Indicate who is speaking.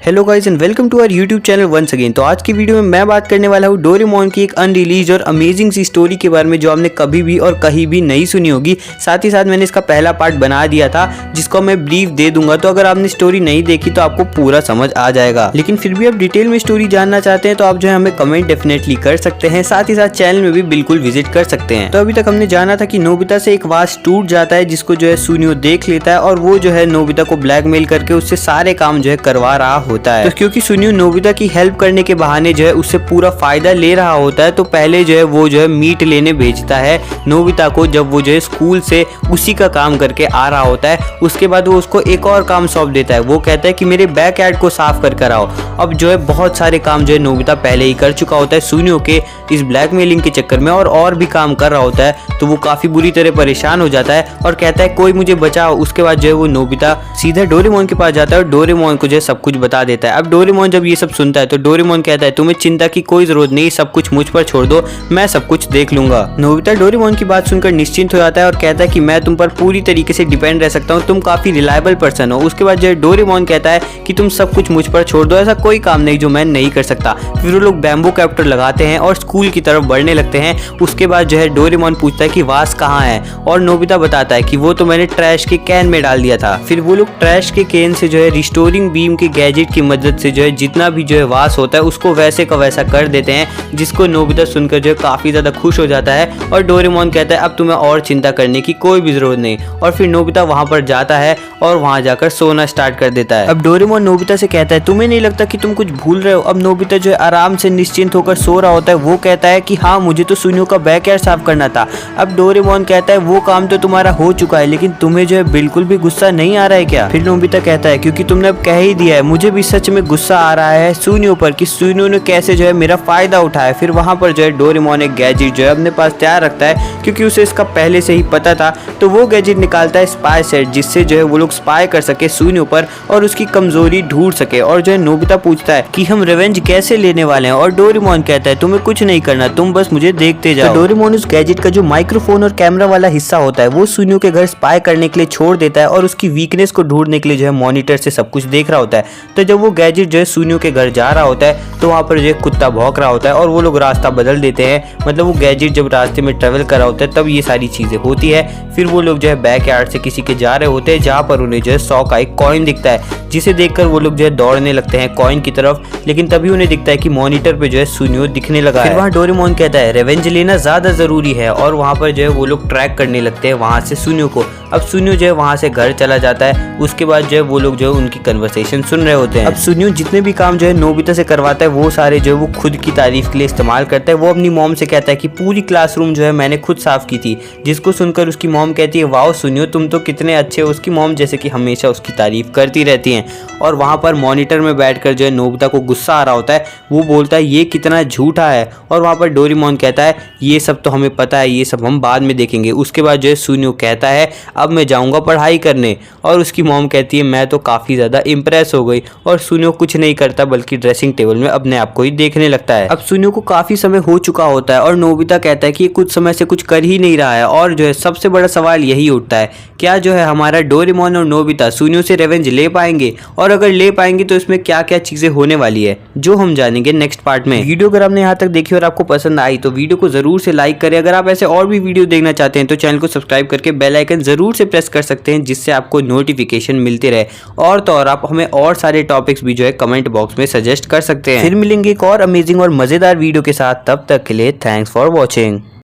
Speaker 1: Hello guys and welcome to our YouTube channel once again. तो आज की video में मैं बात करने वाला हूँ डोरेमोन की एक अनरिलीज और अमेजिंग सी स्टोरी के बारे में जो आपने कभी भी और कहीं भी नहीं सुनी होगी। साथ ही साथ मैंने इसका पहला पार्ट बना दिया था जिसको मैं ब्रीफ दे दूंगा, तो अगर आपने स्टोरी नहीं देखी तो आपको पूरा समझ आ जाएगा। लेकिन फिर भी आप डिटेल में स्टोरी जानना चाहते हैं तो आप जो है हमें कमेंट डेफिनेटली कर सकते हैं। साथ ही साथ चैनल में भी बिल्कुल विजिट कर सकते हैं। तो अभी तक हमने जाना था कि नोबिता से एक वास टूट जाता है जिसको जो है सुनियो देख लेता है और वो जो है नोबिता को ब्लैकमेल करके उससे सारे काम जो है करवा रहा होता है। तो क्योंकि सुनियो नोबिता की हेल्प करने के बहाने जो है उससे पूरा फायदा ले रहा होता है, तो पहले जो है वो जो है मीट लेने भेजता है नोबिता को जब वो जो है स्कूल से उसी का काम करके आ रहा होता है। उसके बाद वो उसको एक और काम सौंप देता है। वो कहता है कि मेरे बैकयार्ड को साफ कर कर आओ। अब जो है बहुत सारे काम जो है नोबिता पहले ही कर चुका होता है सुनियो के इस ब्लैकमेलिंग के चक्कर में, और भी काम कर रहा होता है। तो वो काफी बुरी तरह परेशान हो जाता है और कहता है कोई मुझे बचाओ। उसके बाद जो है वो नोबिता सीधा डोरेमोन के पास जाता है और डोरेमोन को जो है सब कुछ बता देता है। अब डोरेमोन जब ये सब सुनता है तो डोरेमोन कहता है तुम्हें चिंता की कोई जरूरत नहीं, सब कुछ मुझ पर छोड़ दो, मैं सब कुछ देख लूंगा। नोबिता डोरेमोन की बात सुनकर निश्चिंत हो जाता है और कहता है कि मैं तुम पर पूरी तरीके से डिपेंड रह सकता हूँ, तुम काफी रिलायबल पर्सन हो। उसके बाद जो है डोरेमोन कहता है कि तुम सब कुछ मुझ पर छोड़ दो, ऐसा कोई काम नहीं जो मैं नहीं कर सकता। फिर वो लोग बैम्बू कैप्टर लगाते हैं और स्कूल की तरफ बढ़ने लगते हैं। उसके बाद जो है डोरेमोन पूछता है कि वास कहाँ है और नोबिता बताता है कि वो तो मैंने ट्रैश के कैन में डाल दिया था। फिर वो लोग ट्रैश के कैन से जो है रिस्टोरिंग बीम के गैजेट की मदद से जो है जितना भी जो है वास होता है उसको वैसे का वैसा कर देते हैं, जिसको नोबिता सुनकर जो है काफी ज्यादा खुश हो जाता है। और डोरेमोन कहता है अब तुम्हें और चिंता करने की कोई भी जरूरत नहीं। और फिर नोबिता वहां पर जाता है और वहां जाकर सोना स्टार्ट कर देता है। अब डोरेमोन नोबिता से कहता है तुम्हें नहीं लगता कि तुम कुछ भूल रहे हो? अब नोबिता जो है आराम से निश्चिंत होकर सो रहा होता है। वो कहता है कि हाँ मुझे तो सुनियो का बैकयार्ड साफ करना था। अब डोरेमोन कहता है वो काम तो तुम्हारा हो चुका है, लेकिन तुम्हें जो है बिल्कुल भी गुस्सा नहीं आ रहा है क्या? फिर नोबिता कहता है क्योंकि तुमने अब कह ही दिया है, मुझे भी सच में गुस्सा आ रहा है सुनियो पर कि सुनियो ने कैसे जो है मेरा फायदा उठाया। फिर वहां पर जो है डोरेमोन एक गैजेट जो है अपने पास तैयार रखता है क्योंकि उसे इसका पहले से ही पता था। तो वो गैजेट निकालता है स्पाई सेट, जिससे जो है वो लोग स्पाई कर सके सुनियो पर और उसकी कमजोरी ढूंढ सके। और जो है नोबिता पूछता है कि हम रिवेंज कैसे लेने वाले हैं और डोरेमोन कहता है तुम्हें कुछ नहीं करना, तुम बस मुझे देखते जाओ। तो डोरेमोन उस गैजेट का जो माइक्रोफोन और कैमरा वाला हिस्सा होता है वो सुनियो के घर स्पाई करने के लिए छोड़ देता है और उसकी वीकनेस को ढूंढने के लिए जो है मॉनिटर से सब कुछ देख रहा होता है। तो जब वो गैजेट जो है सुनियो के घर जा रहा होता है तो वहाँ पर जो है कुत्ता भौंक रहा होता है और वो लोग रास्ता बदल देते हैं। मतलब वो गैजेट जब रास्ते में ट्रेवल कर रहा होता है तब ये सारी चीजें होती है। फिर वो लोग जो है बैकयार्ड से किसी के जा रहे होते हैं जहाँ पर उन्हें जो है 100 का एक कॉइन दिखता है, जिसे देखकर वो लोग जो है दौड़ने लगते हैं कॉइन की तरफ। लेकिन तभी उन्हें दिखता है कि मॉनिटर पे जो है सुनियो दिखने लगा है। फिर वहाँ डोरेमोन कहता है रिवेंज लेना ज्यादा जरूरी है और वहाँ पर जो है वो लोग ट्रैक करने लगते हैं वहाँ से सुनियो को। अब सुनियो जो है वहाँ से घर चला जाता है। उसके बाद जो है वो लोग जो है उनकी कन्वर्सेशन सुन रहे होते हैं। अब सुनियो जितने भी काम जो है नोबिता से करवाता है वो सारे जो है वो खुद की तारीफ के लिए इस्तेमाल करता है। वो अपनी मॉम से कहता है कि पूरी क्लासरूम जो है मैंने खुद साफ की थी, जिसको सुनकर उसकी मॉम कहती है वाओ सुनियो तुम तो कितने अच्छे हो। उसकी मॉम जैसे कि हमेशा उसकी तारीफ करती रहती हैं। और वहाँ पर मॉनिटर में बैठकर जो है नोबिता को गुस्सा आ रहा होता है। वो बोलता है ये कितना झूठा है। और वहाँ पर डोरेमोन कहता है ये सब तो हमें पता है, ये सब हम बाद में देखेंगे। उसके बाद जो है सुनियो कहता है अब मैं जाऊँगा पढ़ाई करने। और उसकी मॉम कहती है मैं तो काफ़ी ज़्यादा इम्प्रेस हो गई। और सुनियो कुछ नहीं करता बल्कि ड्रेसिंग टेबल में अपने आप को ही देखने लगता है। अब सुनियो को काफ़ी समय हो चुका होता है और नोबिता कहता है कि कुछ समय से कुछ कर ही नहीं रहा है। और जो है सबसे बड़ा सवाल यही उठता है क्या जो है हमारा डोरेमोन और नोबिता सुनियो से रिवेंज ले पाएंगे, और अगर ले पाएंगे तो इसमें क्या क्या चीजें होने वाली है जो हम जानेंगे नेक्स्ट पार्ट में। वीडियो अगर आपने यहाँ तक देखी और आपको पसंद आई तो वीडियो को जरूर से लाइक करें। अगर आप ऐसे और भी वीडियो देखना चाहते हैं तो चैनल को सब्सक्राइब करके बेल आइकन जरूर से प्रेस कर सकते हैं, जिससे आपको नोटिफिकेशन मिलती रहे। और तो और आप हमें और सारे टॉपिक्स भी जो है कमेंट बॉक्स में सजेस्ट कर सकते हैं। फिर मिलेंगे एक और अमेजिंग और मजेदार वीडियो के साथ, तब तक के लिए थैंक्स फॉर वॉचिंग।